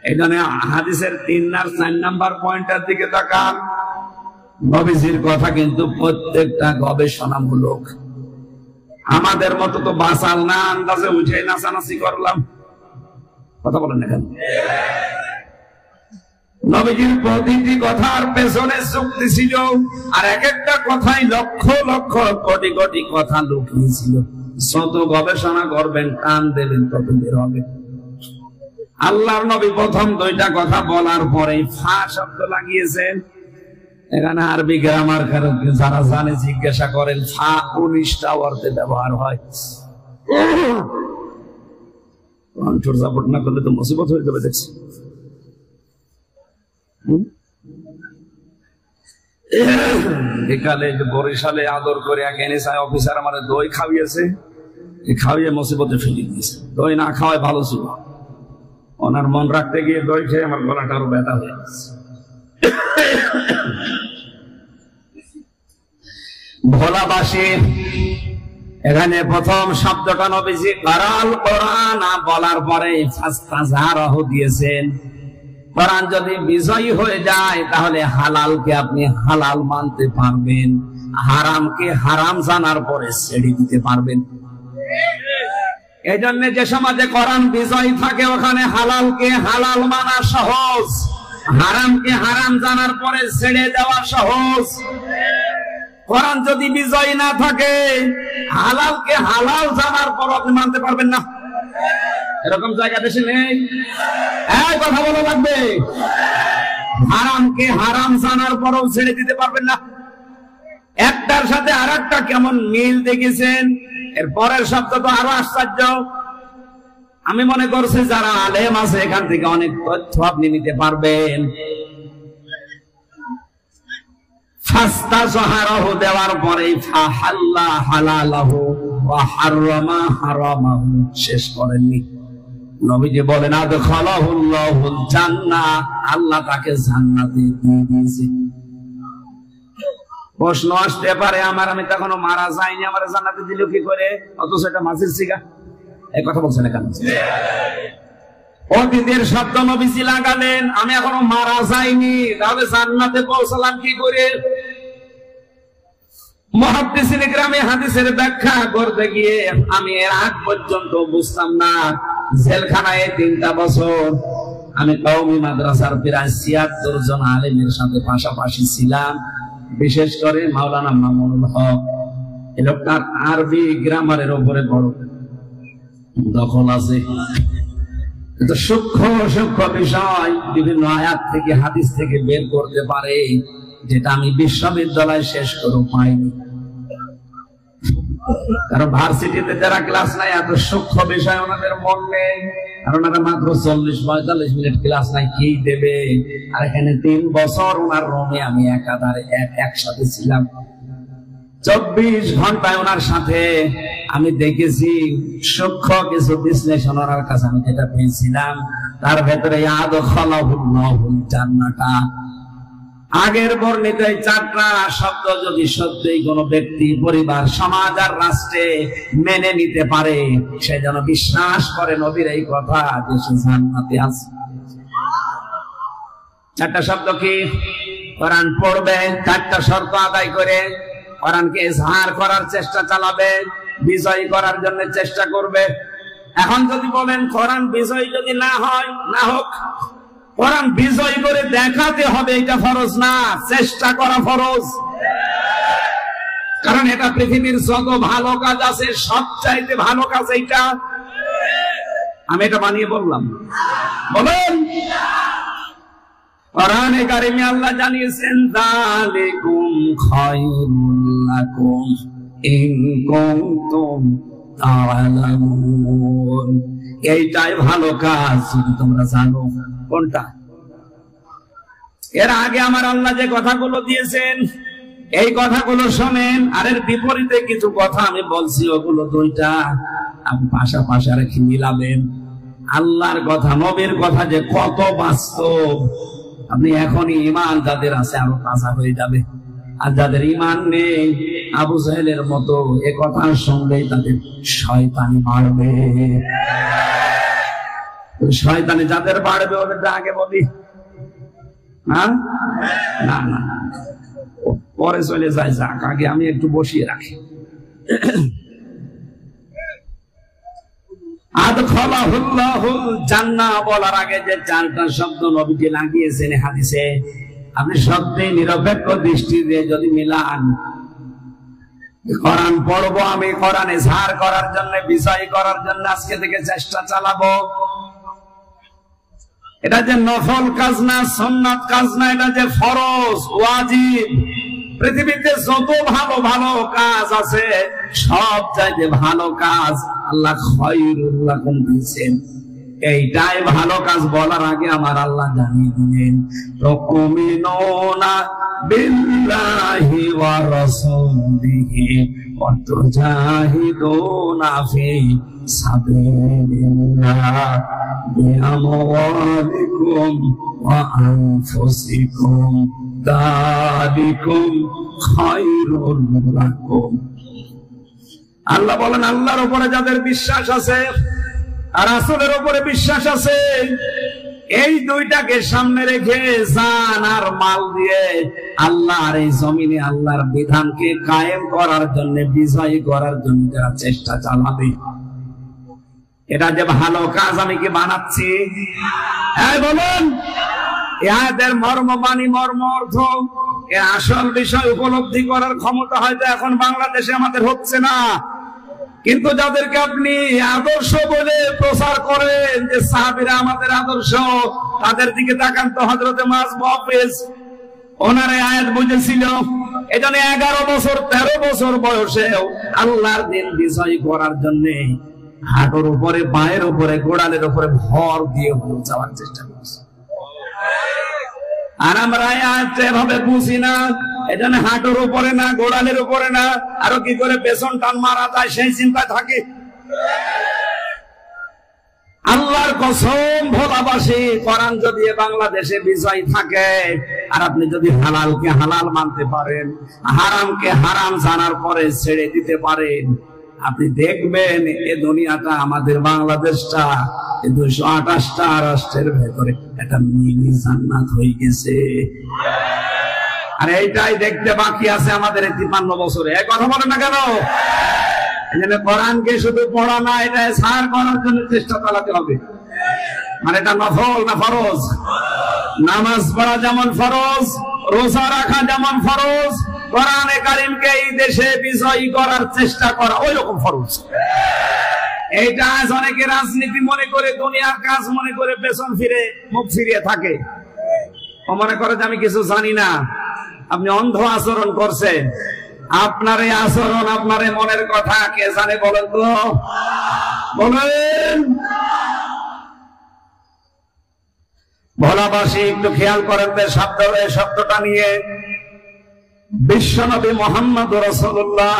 এই জন্য হাদিসের 3 আর 4 নাম্বার পয়েন্টের দিকে তাকান। নবীজির কথা কিন্তু প্রত্যেকটা গবেষণামূলক। আমাদের মতো তো বাসাল না, আন্দাজে উঠে নাচানাচি করলাম। কথা বলেন না কেন? নবীজির প্রতিটি কথার পেছনে যুক্তি ছিল, আর এক একটা কথাই লক্ষ লক্ষ কোটি কোটি কথা লুকিয়ে ছিল। যত গবেষণা করবেন, টান দেবেন, তত বের হবে। আল্লাহর নবী প্রথম 2টা কথা বলার পরে ফা শব্দ লাগিয়েছেন। এখানে আরবি গ্রামার যারা জানে জিজ্ঞাসা করেন, ফা 19টা অর্থে ব্যবহার হয়। কণ্ঠর সাপোর্ট না করলে তো মুসিবত হয়ে যাবে। দেখছি বিকালে বরিশালে আদর করে এক এনএসআই অফিসার আমার দই খাওয়িয়েছে, খাওয়িয়ে মুসিবতে ফেলে দিয়েছে। দই না খাওয়ায় ভালো ছিল, ওনার মন রাখতে গিয়ে দই খেয়ে আমার গলাটা আরো ব্যথা হয়ে গেছে। ভোলাবাসী এখানে প্রথম শব্দটা নবীজি কারাল কোরআন বলার পরে ফাস্তাজারাহু দিয়েছেন। কোরআন যদি বিজয়ী হয়ে যায়, তাহলে হালালকে আপনি হালাল মানতে পারবেন, হারামকে হারাম জানার পরে ছেড়ে দিতে পারবেন। এই জন্য যে সমাজে কোরআন বিজয়ী থাকে, ওখানে হালালকে হালাল মানা সহজ, হারামকে হারাম জানার পরে ছেড়ে দেওয়া সহজ। কোরআন যদি বিজয়ী না থাকে, হালালকে হালাল জানার পর আপনি মানতে পারবেন না। এরকম জায়গা দেশে নেই। এই কথা বলা লাগবে, হারামকে হারাম জানার পরও ছেড়ে দিতে পারবেন না। একটার সাথে আর একটা কেমন মিল দেখেছেন। এর পরের শব্দ তো আরো আশ্চর্য। আমি মনে করছি যারা আলেম আছে এখান থেকে অনেক তথ্য আপনি নিতে পারবেন। ফাস্তাজহারাহু দেওয়ার পরে ফাহাল্লা হালালাহু ওয়া হারামা হারামাহু শেষ করেননি। নবীজি বলেন আদখালাহুল্লাহুল জান্নাহ, আল্লাহ তাকে জান্নাতে দিয়ে দিয়েছে। প্রশ্ন আসতে পারে আমি তো এখনো মারা যাইনি, আমার জান্নাতে দিল কি করে, অথচ এটা মাছের সিগা। এই কথা বলছেন কেন? অতীতের শব্দ নবীজি লাগালেন, আমি এখনো মারা যাইনি, তাহলে জান্নাতে পৌঁছালাম কি করে? মুহাদ্দিসিনে কেরামে হাদিসের ব্যাখ্যা করতে গিয়ে আমি এর আগ পর্যন্ত বুঝতাম না। জেলখানায় 3টা বছর আমি কওমি মাদ্রাসার প্রায় 76 জন আলেমের সাথে পাশাপাশি ছিলাম। বিশেষ করে মাওলানা মামুনুল হক, এই লোকটার আরবি গ্রামারের উপরে বড় দখল আছে। কিন্তু সূক্ষ্ম সূক্ষ্ম বিষয় বিভিন্ন আয়াত থেকে হাদিস থেকে বের করতে পারে, যেটা আমি বিশ্ববিদ্যালয় শেষ করে পাইনি। কারণ ভার্সিটিতে যারা ক্লাস নাই, এত সূক্ষ্ম বিষয় ওনাদের মন নেই। আর ওনারা মাত্র 40-45 মিনিট ক্লাস নাই, কি দেবে? আর এখানে 3 বছর ওনার রুমে আমি একাধারে একসাথে ছিলাম। 24 ঘন্টায় ওনার সাথে আমি দেখেছি সূক্ষ্ম কিছু বিশ্লেষণ ওনার কাছে আমি যেটা পেয়েছিলাম, তার ভেতরে আদখালাহুল্লাহুল জান্নাতা, আগের বর্ণিত এই 4টা শব্দ যদি সত্যিই কোন ব্যক্তি, পরিবার, সমাজ আর রাষ্ট্রে মেনে নিতে পারে, সে যেন বিশ্বাস করে নবীর এই কথা যে সে জান্নাতে আছে। 4টা শব্দ কি? কোরআন পড়বে, 4টা শর্ত আদায় করে কোরআনকে ইজহার করার চেষ্টা চালাবে, বিজয় করার জন্য চেষ্টা করবে। এখন যদি বলেন কোরআন বিজয় যদি না হয়, না হোক, কোরআন বিজয় করে দেখাতে হবে, এটা ফরজ না, চেষ্টা করা ফরজ। কারণ এটা পৃথিবীর যত ভালো কাজ আছে সবচাইতে ভালো কাজ এইটা। আমি এটা বানিয়ে বললাম? বলেন। কোরআনে কারিমে আল্লাহ জানিয়েছেন, যালিকুম খায়রুল লাকুম ইন কুনতুম তা'লামুন। এইটাই ভালো কাজ যদি তোমরা জানো। কোনটা? এর আগে আমার আল্লাহ যে কথাগুলো দিয়েছেন, এই কথাগুলো শোনেন, আর এর বিপরীতে কিছু কথা আমি বলছি, ওগুলো 2টা আপনি পাশাপাশি রেখে মিলাবেন। আল্লাহর কথা, নবীর কথা যে কত বাস্তব, আপনি এখনই ঈমান যাদের আছে আরো তাজা হয়ে যাবে। আর যাদের ঈমান নেই, আবু জাহেলের মতো এ কথা শুনলেই তাদের শয়তানি বাড়বে। শয়তানি যাদের বাড়বে ওদের আগে বলি, হ্যাঁ? না না, পরে চলে যায়, যাক, আগে আমি একটু বসিয়ে রাখি। আদখালাহুল্লাহুল জান্নাহ বলার আগে যে 4টা শব্দ নবীজি লাগিয়েছেন হাদিসে, আপনি সত্যি নিরপেক্ষ দৃষ্টি দিয়ে যদি মিলান, কোরআন পড়বো আমি, কোরআন ইজহার করার জন্য, বিজয় করার জন্য আজকে থেকে চেষ্টা চালাবো, এটা যে নফল কাজ না, সুন্নাত কাজ না, এটা যে ফরজ, ওয়াজিব। পৃথিবীতে যত ভালো ভালো কাজ আছে, সব চাইতে ভালো কাজ আল্লাহ খায়রুল লাকুম দিয়েছেন। এইটাই ভালো কাজ বলার আগে আমার আল্লাহ জানিয়ে দিলেন, তুমিনুনা বিল্লাহি ওয়া রাসূলিহি ওয়া তুজাহিদুনা ফি সাবিলিল্লাহ বিআমওয়ালিকুম ওয়া আনফুসিকুম যালিকুম খায়রুল লাকুম। আল্লাহ বলেন, আল্লাহর উপরে যাদের বিশ্বাস আছে আর রাসূলের উপরে বিশ্বাস আছে, এই 2টাকে সামনে রেখে জান আর মাল দিয়ে আল্লাহর এই জমিনে আল্লাহর বিধানকে কায়েম করার জন্য, বিজয়ী করার জন্য যারা চেষ্টা চালাবে, এটা যে ভালো কাজ আমি কি বানাচ্ছি? বলুন, এদের মর্মবাণী, মর্ম অর্থ, এর আসল বিষয় উপলব্ধি করার ক্ষমতা হয়তো এখন বাংলাদেশে আমাদের হচ্ছে না। কিন্তু যাদেরকে আপনি আদর্শ বলে প্রচার করেন যে সাহাবীরা আমাদের আদর্শ, তাদের দিকে তাকান তো। হযরতে মুআয মুহাফিজ, ওনার আয়াত বুঝেছিল, এজন্য 11 বছর 13 বছর বয়সেও আল্লাহর দিন বিজয় করার জন্য হাঁটুর উপরে, পায়ের উপরে, গোড়ালের উপরে ভর দিয়ে যাওয়ার চেষ্টা করছে। আর আমরা এভাবে বুঝি না, এজন্য হাঁটুর উপরে না, গোড়ালের উপরে না, আরো কি করে পেছন টান মারা যায় সেই চিন্তা থাকে। আল্লাহর কসম ভোলাবাসী, কোরআন যদি বাংলাদেশে বিজয় থাকে আর আপনি যদি হালালকে হালাল মানতে পারেন, হারামকে হারাম জানার পরে ছেড়ে দিতে পারেন, আপনি দেখবেন এ দুনিয়াটা, আমাদের বাংলাদেশটা 228টা রাষ্ট্রের ভেতরে একটা মিনি জান্নাত হয়ে গেছে। আর এইটাই দেখতে বাকি আছে আমাদের 53 বছরে। এক কথা বলেন না কেন? এজন্য কোরআনকে শুধু পড়া না, এটা সার করার জন্য চেষ্টা চালাতে হবে। মানে এটা নফল না ফরজ? নামাজ পড়া যেমন ফরজ, রোজা রাখা যেমন ফরজ, কোরআনে কারীমকে এই দেশে বিজয়ী করার চেষ্টা করা ওই রকম ফরজ। এইটা আজ অনেকে রাজনীতি মনে করে, দুনিয়ার কাজ মনে করে পেছন ফিরে মুখ ফিরিয়ে থাকে। ও মনে করে যে আমি কিছু জানি না। আপনি অন্ধ আচরণ করছেন। আপনার এই আচরণ, আপনার এই মনের কথা কে জানে বলেন তো? বলেন। ভোলাবাসী একটু খেয়াল করেন শব্দটা নিয়ে। বিশ্বনবী মুহাম্মদ রাসূলুল্লাহ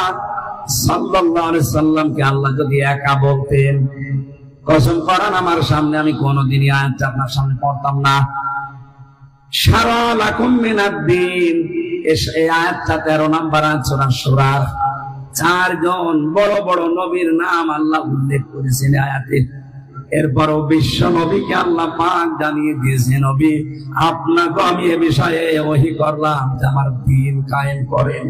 সাল্লাল্লাহু আলাইহি সাল্লামকে আল্লাহ যদি একা বলতেন, কসম করেন আমার সামনে আমি কোনদিনই আয়াতটা আপনার সামনে পড়তাম না। শারা লাকুম মিনাদ-দ্বীন, এই আয়াতটা 13 নম্বর সূরা সূরার 4 জন বড় বড় নবীর নাম আল্লাহ উল্লেখ করেছেন আয়াতে। এরপরও বিশ্ব নবীকে আল্লাহ পাক জানিয়ে দিয়েছে, নবী আপনাকে আমি এ বিষয়ে ওহী করলাম যে আমার দ্বীন কায়েম করেন,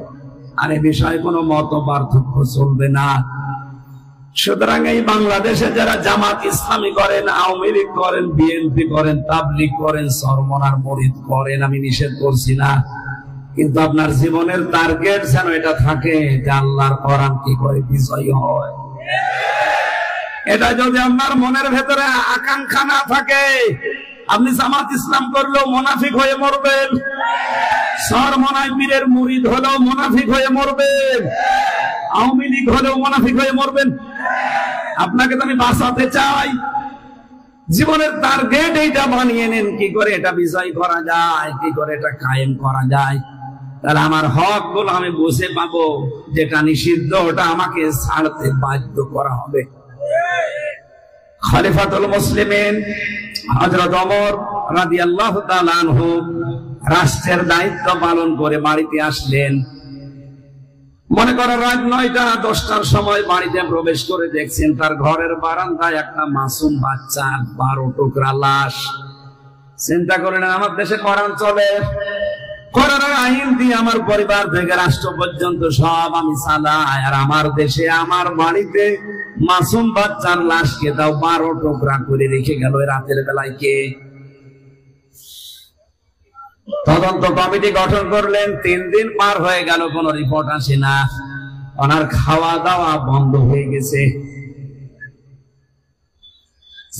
আর এ বিষয়ে কোনো মত পার্থক্য চলবে না। সুতরাং এই বাংলাদেশে যারা জামাত ইসলামী করেন, আওয়ামী লীগ করেন, বিএনপি করেন, তাবলীগ করেন, সরমনার মুরিদ করেন, আমি নিষেধ করছি না, কিন্তু আপনার জীবনের টার্গেট যেন এটা থাকে যে আল্লাহর কোরআন কি করে বিজয়ী হয়। এটা যদি আপনার মনের ভেতরে আকাঙ্ক্ষা না থাকে, আপনি জামাত ইসলাম করলেও মুনাফিক হয়ে মরবেন, সরমনায় পীরের মুরিদ হলেও মুনাফিক হয়ে মরবেন, আওয়ামী লীগ হলেও মুনাফিক হয়ে মরবেন। আপনাকে তো আমি বাঁচাতে চাই। জীবনের টার্গেট এইটা বানিয়ে নেন, কি করে এটা বিজয় করা যায়, কি করে এটা কায়েম করা যায়। তাহলে আমার হক গুলো আমি বুঝে পাবো, যেটা নিষিদ্ধ ওটা আমাকে ছাড়তে বাধ্য করা হবে। খলিফাতুল মুসলিমিন হযরত ওমর রাদিয়াল্লাহু তাআলা আনহু রাষ্ট্রের দায়িত্ব পালন করে বাড়িতে আসলেন। মনে করেন রাত 9টা-10টার সময় বাড়িতে প্রবেশ করে দেখছেন তার ঘরের বারান্দায় একটা মাসুম বাচ্চা, 12 টুকরা লাশ। চিন্তা করেন আমার দেশে কোরআন চলে, কোরআনের আইন দিয়ে আমার পরিবার থেকে রাষ্ট্র পর্যন্ত সব আমি চালাই, আর আমার দেশে আমার বাড়িতে মাসুম বাচ্চার লাশকে দাও 12 টুকরা করে রেখে গেল রাতের বেলায় কে? তদন্ত কমিটি গঠন করলেন। 3 দিন পার হয়ে গেল, কোন রিপোর্ট আসে না। ওনার খাওয়া দাওয়া বন্ধ হয়ে গেছে।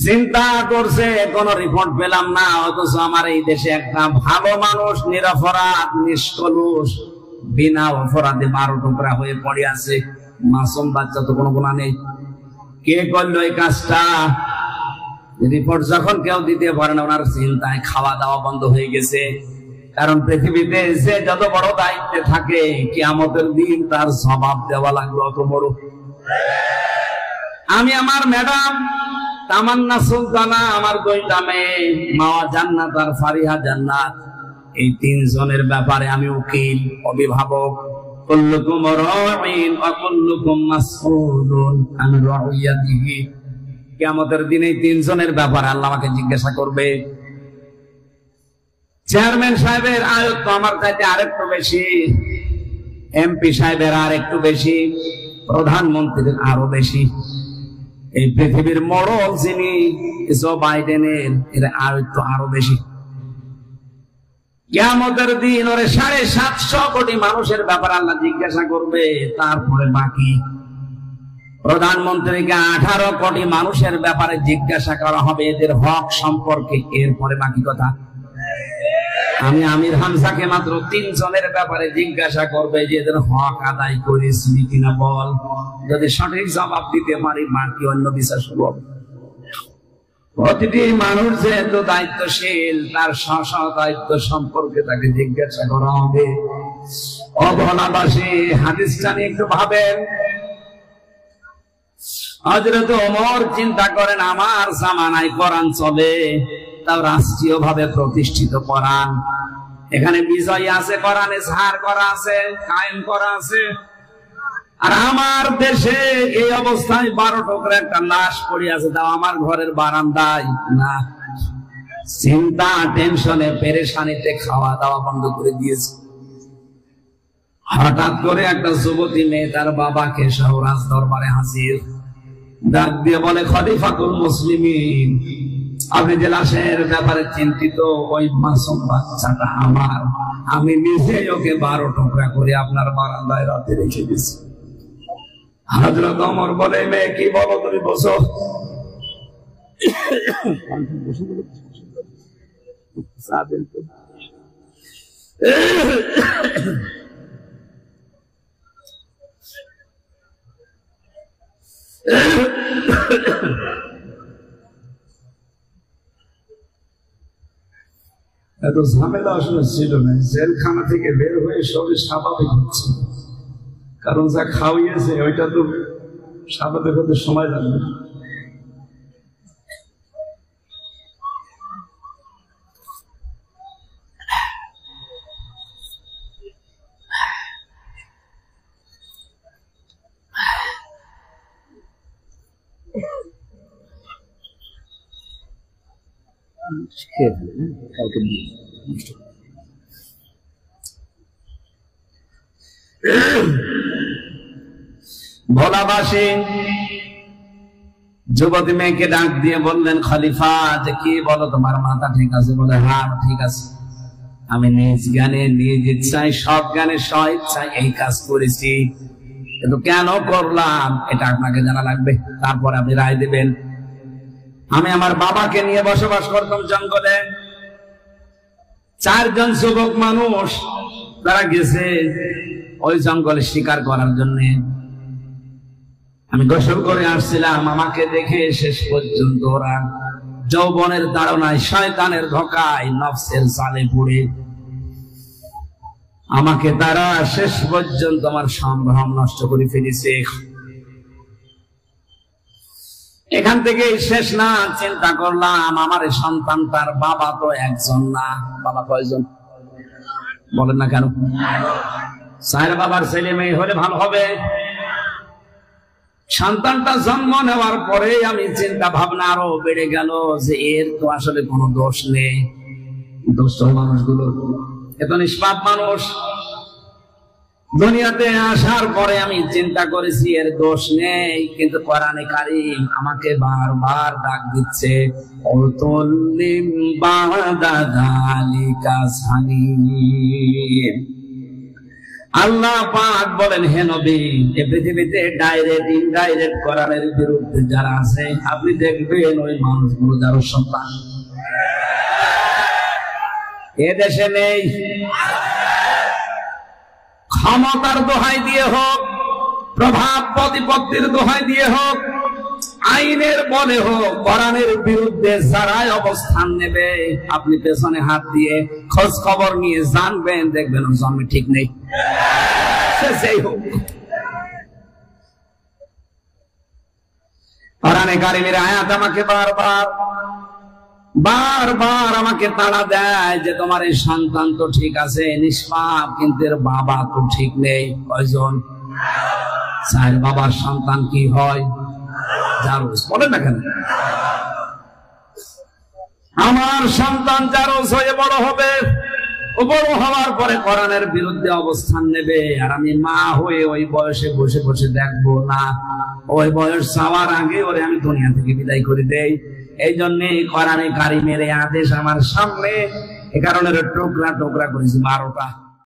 চিন্তা করছে কোন রিপোর্ট পেলাম না, অথচ আমার এই দেশে একটা ভালো মানুষ, নিরপরাধ, নিষ্কলুষ, বিনা অপরাধে 12 টুকরা হয়ে পড়ে আছে। মাসুম বাচ্চা তো কোনো গুনাহ নেই। কে করলো এই কাজটা? রিপোর্ট যখন কেউ দিতে পারে না, ওনার চিন্তায় খাওয়া দাওয়া বন্ধ হয়ে গেছে। কারণ পৃথিবীতে যে যত বড় দায়িত্বে থাকে, কিয়ামতের দিন তার জবাব দেওয়া লাগলো অত বড়। আমি আমার ম্যাডাম তামান্না সুলতানা, আমার 2টা মেয়ে মাওয়া জান্নাত আর ফারিহা জান্নাত, এই 3 জনের ব্যাপারে আমি উকিল, অভিভাবক। কুল্লুকুম রাঈন ওয়া কুল্লুকুম মাসউলুন আন রাইয়াতিহি। কিয়ামতের দিনে এই 3 জনের ব্যাপারে আল্লাহ আমাকে জিজ্ঞাসা করবে। চেয়ারম্যান সাহেবের আয়ত্ত আমার চাইতে আরেকটু বেশি, এমপি সাহেবের আরেকটু বেশি, প্রধানমন্ত্রীর আরো বেশি। এই পৃথিবীর মোড়ল যিনি জো বাইডেনের, এর আয়ত্ত আরো বেশি। কিয়ামতের দিন ওরে 750 কোটি মানুষের ব্যাপারে আল্লাহ জিজ্ঞাসা করবে। তারপরে বাকি প্রধানমন্ত্রীকে 18 কোটি মানুষের ব্যাপারে জিজ্ঞাসা করা হবে, এদের হক সম্পর্কে। এরপরে বাকি কথা। আমি আমির হামজাকে মাত্র 3 জনের ব্যাপারে জিজ্ঞাসা করবে যে এদের হক আদায় করেছিলি কিনা বল। যদি সঠিক জবাব দিতে পারি, বাকি অন্য বিচার শুরু হবে। প্রতিটি মানুষ যেহেতু দায়িত্বশীল, তার স্ব দায়িত্ব সম্পর্কে তাকে জিজ্ঞাসা করা হবে। অবলাবাসী হাদিসটা নিয়ে একটু ভাবেন। হযরত ওমর চিন্তা করেন আমার জামানায় কোরআন চলে, তাও রাষ্ট্রীয় ভাবে প্রতিষ্ঠিত কোরআন, এখানে বিজয় আছে, কোরআনে ছাড় করা আছে, কায়েম করা আছে, আর আমার দেশে এই অবস্থায় 12 টুকরা একটা লাশ পড়ে আছে, তাও আমার ঘরের বারান্দায় না। চিন্তা টেনশনে পেরেশানিতে খাওয়া দাওয়া বন্ধ করে দিয়েছে। হঠাৎ করে একটা যুবতী মেয়ে তার বাবাকে সহ রাজ দরবারে হাজির, ডাক দিয়ে বলে, খলিফাতুল মুসলিমিন, আপনি যে লাশের ব্যাপারে চিন্তিত, ওই মাসুম বাচ্চাটা আমার, আমি নিজেই ওকে 12 টুকরা করে আপনার বারান্দায় রাতে রেখে দিয়েছি। হযরত ওমর বলে, মেয়ে কি বলো তুমি, বসো। এত ঝামেলা আসলে ছিল না, জেলখানা থেকে বের হয়ে সবই স্বাভাবিক হচ্ছে, কারণ যা খাওয়িয়েছে ওইটা তো স্বাভাবিক হতে সময় লাগবে। ভোলাবাসী যুবতী মেয়েকে ডাক দিয়ে বললেন, খলিফা যে কি বলো, তোমার মাথা ঠিক আছে? বলে, হ্যাঁ ঠিক আছে, আমি নিজ জ্ঞানে নিজ ইচ্ছায় সব জ্ঞানে স্ব ইচ্ছায় এই কাজ করেছি, কিন্তু কেন করলাম এটা আপনাকে জানা লাগবে, তারপর আপনি রায় দেবেন। আমি আমার বাবাকে নিয়ে বসবাস করতাম জঙ্গলে, 4 জন যুবক মানুষ তারা গেছে ওই জঙ্গলে শিকার করার জন্য। আমি গোসল করে আসছিলাম, আমাকে দেখে শেষ পর্যন্ত ওরা যৌবনের তাড়নায়, শয়তানের ধোঁকায়, নফসের জালে পড়ে আমাকে তারা শেষ পর্যন্ত আমার সম্ভ্রম নষ্ট করে ফেলেছে। এখান থেকে শেষ না, চিন্তা করলাম আমার এই সন্তানটার বাবা তো একজন না, বাবা কয়জন বলেন না কেন? 4 বাবার ছেলে মেয়ে হলে ভালো হবে। সন্তানটা জন্ম নেওয়ার পরে আমি চিন্তা ভাবনা আরো বেড়ে গেল যে এর তো আসলে কোনো দোষ নেই। দোষ মানুষগুলো এত নিষ্পাপ মানুষ। দুনিয়াতে আসার পরে আমি চিন্তা করেছি এর দোষ নেই, কিন্তু কোরআনে কারীম আমাকে বারবার ডাক দিচ্ছে, উতুল্লিম বাদা যালিকা সানিম। আল্লাহ পাক বলেন, হে নবী, এই পৃথিবীতে ডাইরেক্ট ইনডাইরেক্ট কোরআনের বিরুদ্ধে যারা আছে আপনি দেখবেন ওই মানুষগুলো যারা সন্তান এ দেশে নেই। ক্ষমতার দোহাই দিয়ে হোক, প্রভাব প্রতিপত্তির দোহাই দিয়ে হোক, আইনের বলে হোক, কোরআনের বিরুদ্ধে যারাই অবস্থান নেবে আপনি পেছনে হাত দিয়ে খোঁজ খবর নিয়ে জানবেন, দেখবেন ওর জন্মে ঠিক নেই। সেই হোক, কোরআনে কারীমের আয়াত আমাকে বারবার আমাকে তাড়া দেয় যে তোমার এই সন্তান তো ঠিক আছে, নিষ্পাপ, কিন্তু এর বাবা তো ঠিক নেই। কয়জন? 4 বাবার সন্তান কি হয়? জারজ। বলেন না কেন? আমার সন্তান জারজ হয়ে বড় হবে, ও বড় হওয়ার পরে কোরআনের বিরুদ্ধে অবস্থান নেবে, আর আমি মা হয়ে ওই বয়সে বসে বসে দেখবো না। ওই বয়স যাওয়ার আগে ওরে আমি দুনিয়া থেকে বিদায় করে দেই। এই জন্য কোরআনে কারীমের আদেশ আমার সামনে, এ কারণে টুকরা টুকরা করেছি 12টা।